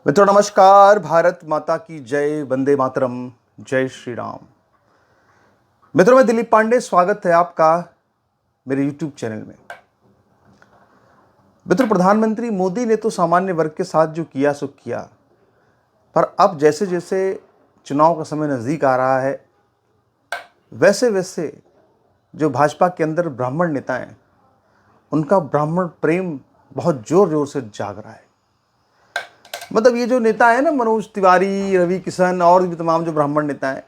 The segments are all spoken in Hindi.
मित्रों नमस्कार। भारत माता की जय, वंदे मातरम, जय श्री राम। मित्रों मैं दिलीप पांडे, स्वागत है आपका मेरे YouTube चैनल में। मित्रों प्रधानमंत्री मोदी ने तो सामान्य वर्ग के साथ जो किया सो किया, पर अब जैसे जैसे चुनाव का समय नज़दीक आ रहा है, वैसे वैसे जो भाजपा के अंदर ब्राह्मण नेता हैं, उनका ब्राह्मण प्रेम बहुत जोर जोर से जाग रहा है। मतलब ये जो नेता है ना, मनोज तिवारी, रवि किशन और भी तमाम जो ब्राह्मण नेता हैं,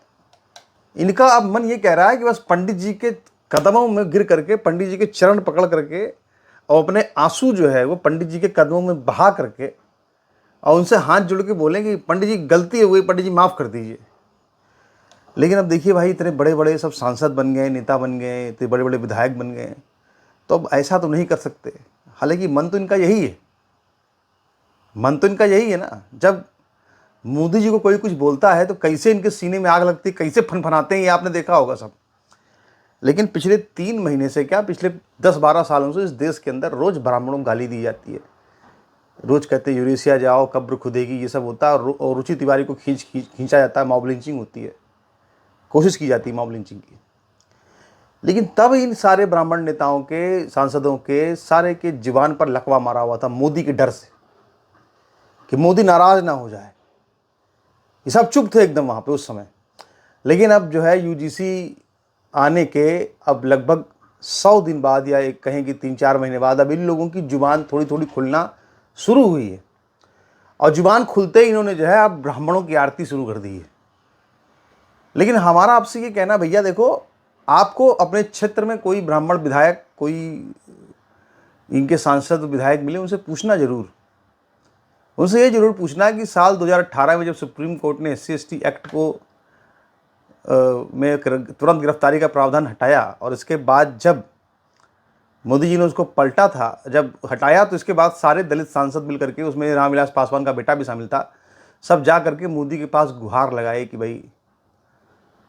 इनका अब मन ये कह रहा है कि बस पंडित जी के कदमों में गिर करके, पंडित जी के चरण पकड़ करके और अपने आंसू जो है वो पंडित जी के कदमों में बहा करके और उनसे हाथ जोड़ के बोलें कि पंडित जी गलती हो गई, पंडित जी माफ़ कर दीजिए। लेकिन अब देखिए भाई, इतने बड़े बड़े सब सांसद बन गए, नेता बन गए, इतने बड़े बड़े विधायक बन गए, तो अब ऐसा तो नहीं कर सकते। हालांकि मन तो इनका यही है, मन तो इनका यही है ना। जब मोदी जी को कोई कुछ बोलता है तो कैसे इनके सीने में आग लगती है, कैसे फनफनाते हैं, ये आपने देखा होगा सब। लेकिन पिछले 3 महीने से क्या, पिछले 10-12 सालों से इस देश के अंदर रोज ब्राह्मणों को गाली दी जाती है। रोज कहते हैं यूरेशिया जाओ, कब्र खुदेगी, ये सब होता है। और रुचि तिवारी को खींचा जाता है, मॉब लिंचिंग होती है, कोशिश की जाती है मॉब लिंचिंग की। लेकिन तब इन सारे ब्राह्मण नेताओं के, सांसदों के, सारे के जीवान पर लकवा मारा हुआ था मोदी के डर से कि मोदी नाराज ना हो जाए। ये सब चुप थे एकदम वहाँ पे उस समय। लेकिन अब जो है यूजीसी आने के अब लगभग 100 दिन बाद, या एक कहें कि 3-4 महीने बाद, अब इन लोगों की जुबान थोड़ी थोड़ी खुलना शुरू हुई है। और जुबान खुलते ही इन्होंने जो है अब ब्राह्मणों की आरती शुरू कर दी है। लेकिन हमारा आपसे ये कहना, भैया देखो, आपको अपने क्षेत्र में कोई ब्राह्मण विधायक, कोई इनके सांसद विधायक मिले, उनसे पूछना जरूर। उनसे ये जरूर पूछना कि साल 2018 में जब सुप्रीम कोर्ट ने SC/ST एक्ट को में तुरंत गिरफ्तारी का प्रावधान हटाया, और इसके बाद जब मोदी जी ने उसको पलटा था, जब हटाया, तो इसके बाद सारे दलित सांसद मिल करके, उसमें रामविलास पासवान का बेटा भी शामिल था, सब जा करके मोदी के पास गुहार लगाए कि भाई,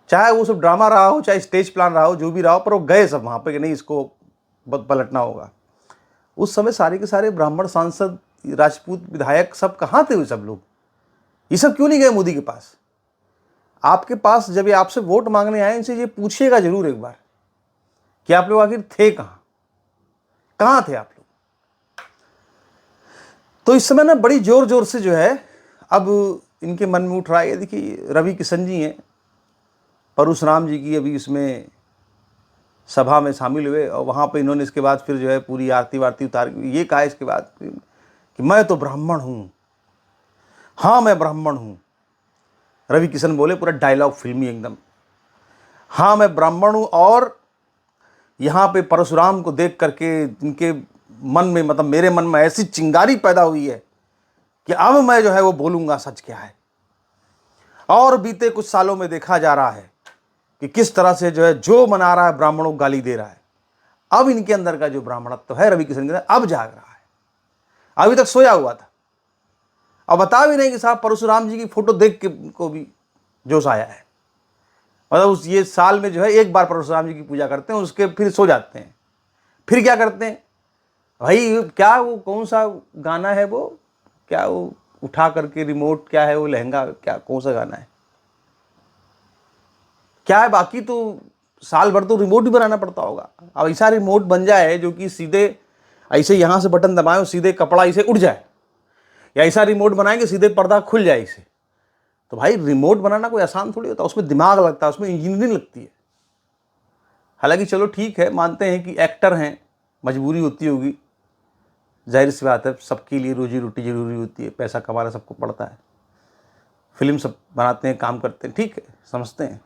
चाहे वो सब ड्रामा रहा हो, चाहे स्टेज प्लान रहा हो, जो भी रहा हो, पर वो गए सब वहाँ पे कि नहीं, इसको पलटना होगा। उस समय सारे के सारे ब्राह्मण सांसद, राजपूत विधायक सब कहाँ थे? वो सब लोग, ये सब क्यों नहीं गए मोदी के पास? आपके पास जब ये आपसे वोट मांगने आए, इनसे ये पूछिएगा जरूर एक बार कि आप लोग आखिर थे कहाँ, कहाँ थे आप लोग। तो इस समय ना बड़ी जोर जोर से जो है अब इनके मन में उठ रहा है। देखिए रवि किशन जी हैं, परशुराम जी की अभी इसमें सभा में शामिल हुए, और वहाँ पे इन्होंने इसके बाद फिर जो है पूरी आरती वारती उतार ये कहा इसके बाद कि मैं तो ब्राह्मण हूँ, हाँ मैं ब्राह्मण हूँ। रवि किशन बोले, पूरा डायलॉग फिल्मी एकदम, हाँ मैं ब्राह्मण हूँ। और यहाँ पे परशुराम को देख करके इनके मन में, मतलब मेरे मन में ऐसी चिंगारी पैदा हुई है कि अब मैं जो है वो बोलूँगा सच क्या है। और बीते कुछ सालों में देखा जा रहा है कि किस तरह से जो है जो मना रहा है ब्राह्मणों को गाली दे रहा है। अब इनके अंदर का जो ब्राह्मणत्व है रवि किशन के अंदर, अब जाग रहा है। अभी तक सोया हुआ था। अब बता भी नहीं कि साहब परशुराम जी की फोटो देख के को भी जोश आया है। मतलब उस ये साल में जो है एक बार परशुराम जी की पूजा करते हैं, उसके फिर सो जाते हैं। फिर क्या करते हैं भाई, क्या वो कौन सा गाना है वो, क्या वो उठा करके रिमोट, क्या है वो लहंगा, क्या कौन सा गाना है, क्या है? बाकी तो साल भर तो रिमोट भी बनाना पड़ता होगा। अब ऐसा रिमोट बन जाए जो कि सीधे ऐसे यहाँ से बटन दबाएं, सीधे कपड़ा इसे उड़ जाए, या ऐसा रिमोट बनाएंगे सीधे पर्दा खुल जाए इसे। तो भाई रिमोट बनाना कोई आसान थोड़ी होता, उसमें दिमाग लगता है, उसमें इंजीनियरिंग लगती है। हालांकि चलो ठीक है, मानते हैं कि एक्टर हैं, मजबूरी होती होगी, जाहिर सी बात है, सबके लिए रोजी रोटी जरूरी होती है, पैसा कमाना सबको पड़ता है, फिल्म सब बनाते हैं, काम करते हैं, ठीक है, समझते हैं।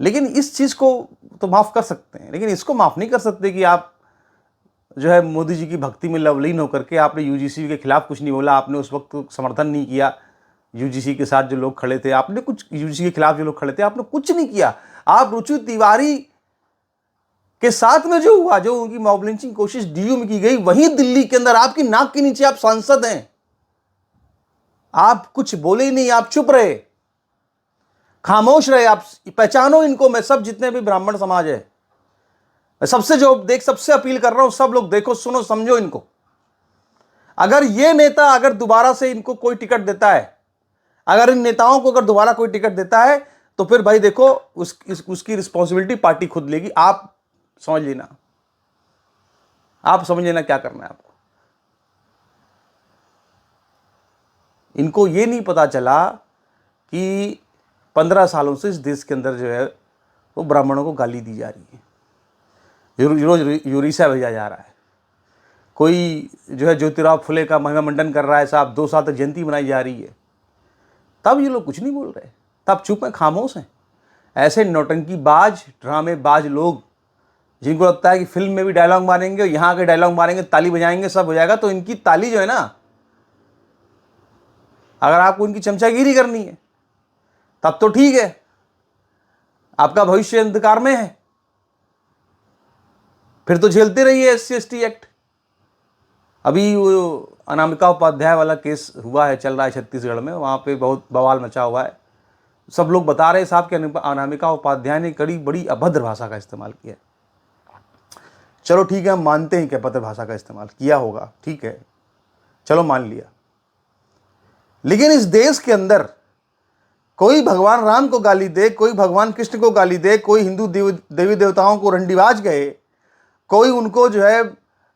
लेकिन इस चीज़ को तो माफ़ कर सकते हैं, लेकिन इसको माफ़ नहीं कर सकते कि आप जो है मोदी जी की भक्ति में लवलीन होकर के आपने यूजीसी के खिलाफ कुछ नहीं बोला, आपने उस वक्त समर्थन नहीं किया। यूजीसी के साथ जो लोग खड़े थे, आपने कुछ, यूजीसी के खिलाफ जो लोग खड़े थे, आपने कुछ नहीं किया। आप रुचि तिवारी के साथ में जो हुआ, जो उनकी मॉब लिंचिंग कोशिश डीयू में की गई, वहीं दिल्ली के अंदर आपकी नाक के नीचे आप सांसद हैं, आप कुछ बोले ही नहीं, आप चुप रहे, खामोश रहे। आप पहचानो इनको, मैं सब जितने भी ब्राह्मण समाज है, मैं सबसे जो सबसे अपील कर रहा हूं, सब लोग देखो, सुनो, समझो इनको। अगर ये नेता अगर दोबारा से इनको कोई टिकट देता है, अगर इन नेताओं को अगर दोबारा कोई टिकट देता है, तो फिर भाई देखो उसकी रिस्पॉन्सिबिलिटी पार्टी खुद लेगी। आप समझ लेना, आप समझ लेना क्या करना है आपको। इनको ये नहीं पता चला कि 15 सालों से इस देश के अंदर जो है वो ब्राह्मणों को गाली दी जा रही है, रोज यूरिसा भेजा जा रहा है, कोई जो है ज्योतिराव फुले का महिमा मंडन कर रहा है साहब, 2 साल तक जयंती मनाई जा रही है, तब ये लोग कुछ नहीं बोल रहे, तब चुप हैं, खामोश हैं। ऐसे नौटंकीबाज ड्रामेबाज लोग जिनको लगता है कि फिल्म में भी डायलॉग मारेंगे, यहाँ के डायलॉग मारेंगे, ताली बजाएंगे, सब हो जाएगा, तो इनकी ताली जो है ना, अगर आपको इनकी चमचागिरी करनी है तब तो ठीक है, आपका भविष्य अंधकार में है, फिर तो झेलते रहिए SC/ST एक्ट। अभी वो अनामिका उपाध्याय वाला केस हुआ है, चल रहा है छत्तीसगढ़ में, वहाँ पे बहुत बवाल मचा हुआ है। सब लोग बता रहे हैं साहब कि अनामिका उपाध्याय ने बड़ी अभद्र भाषा का इस्तेमाल किया। चलो ठीक है, हम मानते हैं कि अभद्र भाषा का इस्तेमाल किया होगा, ठीक है, चलो मान लिया। लेकिन इस देश के अंदर कोई भगवान राम को गाली दे, कोई भगवान कृष्ण को गाली दे, कोई हिंदू देवी देवताओं को रंडीबाज कहे, कोई उनको जो है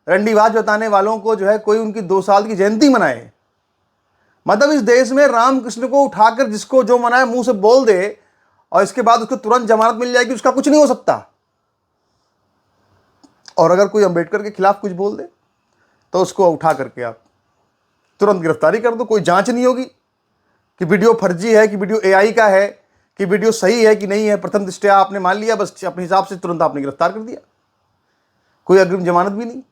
रंडीबाज बताने वालों को जो है कोई उनकी 2 साल की जयंती मनाए, मतलब इस देश में राम कृष्ण को उठाकर जिसको जो मनाए मुंह से बोल दे और इसके बाद उसको तुरंत जमानत मिल जाएगी, उसका कुछ नहीं हो सकता। और अगर कोई अंबेडकर के खिलाफ कुछ बोल दे तो उसको उठा करके आप तुरंत गिरफ्तारी कर दो, कोई जांच नहीं होगी कि वीडियो फर्जी है, कि वीडियो AI का है, कि वीडियो सही है कि नहीं है। प्रथम दृष्टया आपने मान लिया, बस अपने हिसाब से तुरंत आपने गिरफ्तार कर दिया, कोई अग्रिम जमानत भी नहीं।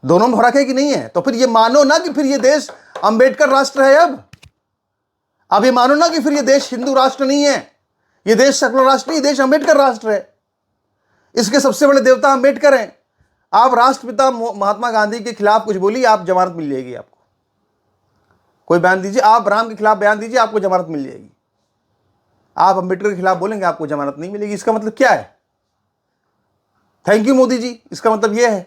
दोनों में फर्क है कि नहीं है? तो फिर ये मानो ना कि फिर ये देश अंबेडकर राष्ट्र है। अब ये मानो ना कि फिर ये देश हिंदू राष्ट्र नहीं है, ये देश सेकुलर राष्ट्र नहीं, देश अंबेडकर राष्ट्र है। इसके सबसे बड़े देवता अंबेडकर हैं। आप राष्ट्रपिता महात्मा गांधी के खिलाफ कुछ बोलिए, आप जमानत मिल जाएगी आपको। कोई बयान दीजिए, आप राम के खिलाफ बयान दीजिए, आपको जमानत मिल जाएगी। आप अंबेडकर के खिलाफ बोलेंगे, आपको जमानत नहीं मिलेगी। इसका मतलब क्या है? Thank you Modi ji. इसका मतलब यह है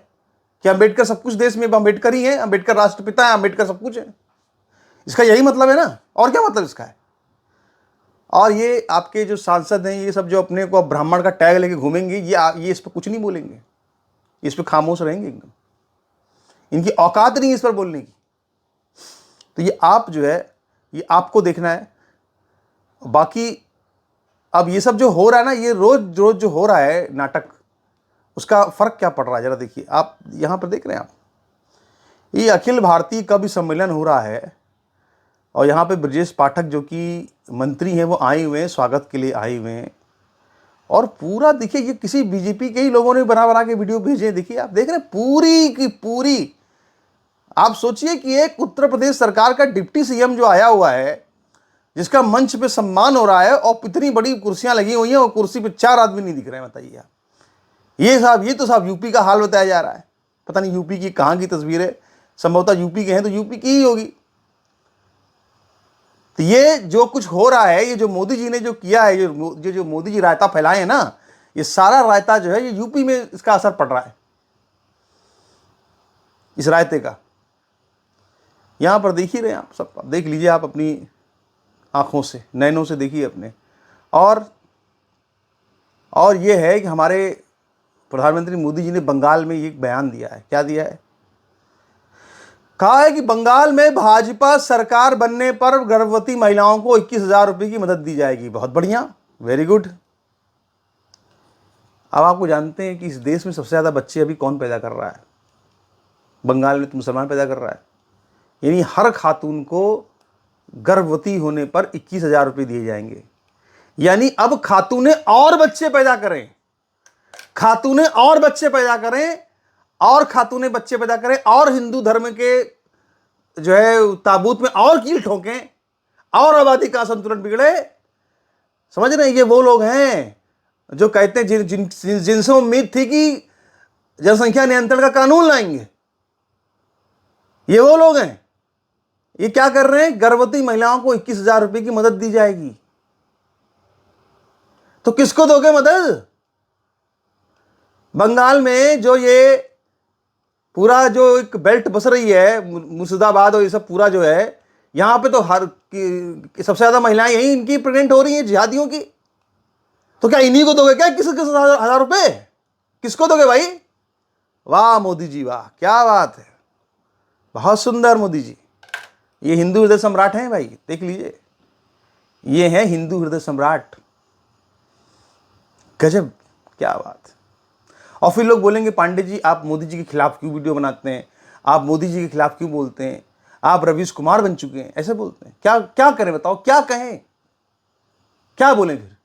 कि अंबेडकर सब कुछ देश में, अंबेडकर ही है, अंबेडकर राष्ट्रपिता है, अंबेडकर सब कुछ है। इसका यही मतलब है ना, और क्या मतलब इसका है? और ये आपके जो सांसद हैं, ये सब जो अपने को ब्राह्मण का टैग लेके घूमेंगे, ये इस पर कुछ नहीं बोलेंगे, इस पर खामोश रहेंगे एकदम। इनकी औकात नहीं इस पर बोलने की। तो ये आप जो है, ये आपको देखना है। बाकी अब ये सब जो हो रहा है ना, ये रोज रोज जो हो रहा है नाटक, उसका फर्क क्या पड़ रहा है जरा देखिए। आप यहां पर देख रहे हैं, आप ये अखिल भारतीय कवि सम्मेलन हो रहा है और यहाँ पे ब्रजेश पाठक जो कि मंत्री हैं वो आए हुए हैं, स्वागत के लिए आए हुए हैं। और पूरा देखिए, ये किसी बीजेपी के ही लोगों ने बना के वीडियो भेजे। देखिए, आप देख रहे हैं पूरी की पूरी। आप सोचिए कि एक उत्तर प्रदेश सरकार का डिप्टी CM जो आया हुआ है, जिसका मंच पे सम्मान हो रहा है, और इतनी बड़ी कुर्सियां लगी हुई हैं और कुर्सी पे 4 आदमी नहीं दिख रहे हैं। बताइए आप, ये तो साहब यूपी का हाल बताया जा रहा है। पता नहीं यूपी की कहाँ की तस्वीर है, संभवतः यूपी के हैं तो यूपी की ही होगी। तो ये जो कुछ हो रहा है, ये जो मोदी जी ने जो किया है, जो मोदी जी रायता फैलाए हैं ना, ये सारा रायता जो है ये यूपी में इसका असर पड़ रहा है, इस रायते का। यहां पर देख ही रहे हैं आप, सब देख लीजिए आप अपनी आंखों से, नैनों से देखिए अपने। और ये है कि हमारे प्रधानमंत्री मोदी जी ने बंगाल में एक बयान दिया है। क्या दिया है? कहा है कि बंगाल में भाजपा सरकार बनने पर गर्भवती महिलाओं को 21,000 रुपये की मदद दी जाएगी। बहुत बढ़िया, वेरी गुड। अब आपको जानते हैं कि इस देश में सबसे ज़्यादा बच्चे अभी कौन पैदा कर रहा है? बंगाल में तो मुसलमान पैदा कर रहा है। यानी हर खातून को गर्भवती होने पर 21,000 रुपये दिए जाएंगे। यानी अब खातूनें और बच्चे पैदा करें, खातूनें और बच्चे पैदा करें, और खातूनें बच्चे पैदा करें, और हिंदू धर्म के जो है ताबूत में और कील ठोकें, और आबादी का संतुलन बिगड़े। समझ रहे हैं? ये वो लोग हैं जो कहते हैं जिनसे उम्मीद थी कि जनसंख्या नियंत्रण का कानून लाएंगे। ये वो लोग हैं। ये क्या कर रहे हैं? गर्भवती महिलाओं को 21,000 रुपये की मदद दी जाएगी। तो किसको दोगे मदद? बंगाल में जो ये पूरा जो एक बेल्ट बस रही है मुर्शिदाबाद और ये सब पूरा जो है, यहाँ पे तो सबसे ज़्यादा महिलाएं यही इनकी प्रेग्नेंट हो रही हैं जिहादियों की। तो क्या इन्हीं को दोगे क्या 21,000 रुपए? किसको दोगे भाई? वाह मोदी जी वाह, क्या बात है, बहुत सुंदर मोदी जी। ये हिंदू हृदय सम्राट हैं भाई, देख लीजिए, ये हैं हिंदू हृदय सम्राट। गजब, क्या बात है। और फिर लोग बोलेंगे पांडे जी आप मोदी जी के खिलाफ क्यों वीडियो बनाते हैं, आप मोदी जी के खिलाफ क्यों बोलते हैं, आप रवीश कुमार बन चुके हैं, ऐसे बोलते हैं। क्या क्या करें बताओ, क्या कहें, क्या बोलें फिर?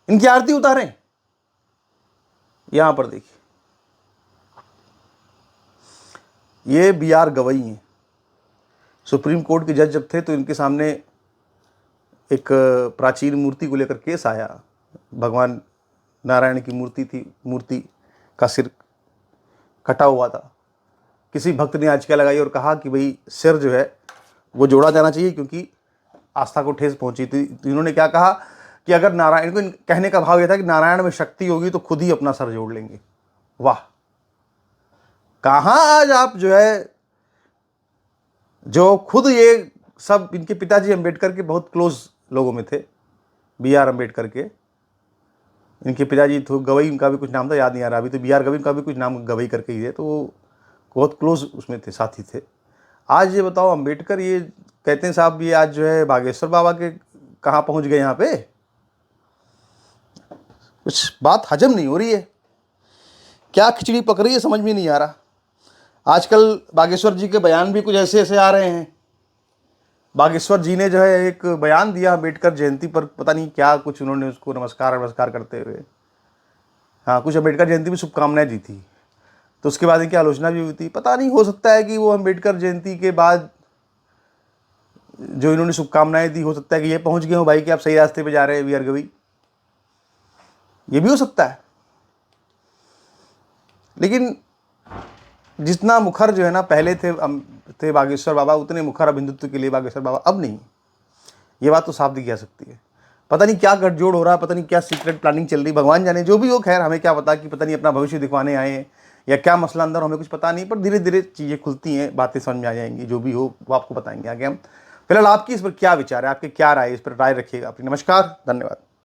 इनकी आरती उतारें? यहां पर देखिए, ये BR गवई हैं, सुप्रीम कोर्ट के जज जब थे तो इनके सामने एक प्राचीन मूर्ति को लेकर केस आया। भगवान नारायण की मूर्ति थी, मूर्ति का सिर कटा हुआ था। किसी भक्त ने याचिका लगाई और कहा कि भाई सिर जो है वो जोड़ा जाना चाहिए क्योंकि आस्था को ठेस पहुंची थी। तो इन्होंने क्या कहा कि अगर नारायण को, कहने का भाव यह था कि नारायण में शक्ति होगी तो खुद ही अपना सर जोड़ लेंगे। वाह, कहाँ आज आप जो है, जो खुद ये सब इनके पिताजी अंबेडकर के बहुत क्लोज लोगों में थे, BR अंबेडकर के, इनके पिताजी तो गवई, इनका भी कुछ नाम था, याद नहीं आ रहा अभी, तो BR गवई का भी कुछ नाम गवई करके ही है, तो वो बहुत क्लोज उसमें थे, साथी थे। आज ये बताओ अंबेडकर ये कहते हैं साहब ये आज जो है बागेश्वर बाबा के कहाँ पहुँच गए, यहाँ पे कुछ बात हजम नहीं हो रही है, क्या खिचड़ी पक रही है समझ में नहीं आ रहा। आजकल बागेश्वर जी के बयान भी कुछ ऐसे ऐसे आ रहे हैं। बागेश्वर जी ने जो है एक बयान दिया अम्बेडकर जयंती पर, पता नहीं क्या कुछ उन्होंने उसको नमस्कार करते हुए, हाँ कुछ अम्बेडकर जयंती में शुभकामनाएं दी थी, तो उसके बाद इनकी आलोचना भी हुई थी। पता नहीं, हो सकता है कि वो अम्बेडकर जयंती के बाद जो इन्होंने शुभकामनाएं दी, हो सकता है कि ये पहुंच गए हो भाई कि आप सही रास्ते पे जा रहे हैं BR गवई, ये भी हो सकता है। लेकिन जितना मुखर जो है ना पहले थे बागेश्वर बाबा, उतने मुखर अब हिंदुत्व के लिए बागेश्वर बाबा अब नहीं। ये बात तो साफ दिखी जा सकती है। पता नहीं क्या गठजोड़ हो रहा है, पता नहीं क्या सीक्रेट प्लानिंग चल रही, भगवान जाने। जो भी हो, खैर हमें क्या पता कि पता नहीं अपना भविष्य दिखवाने आए हैं या क्या मसला अंदर, हमें कुछ पता नहीं। पर धीरे धीरे चीज़ें खुलती हैं, बातें समझ में आ जाएंगी। जो भी हो वो आपको बताएंगे आगे हम। फिलहाल आपकी इस पर क्या विचार है, आपके क्या राय, इस पर राय रखिएगा अपनी। नमस्कार, धन्यवाद।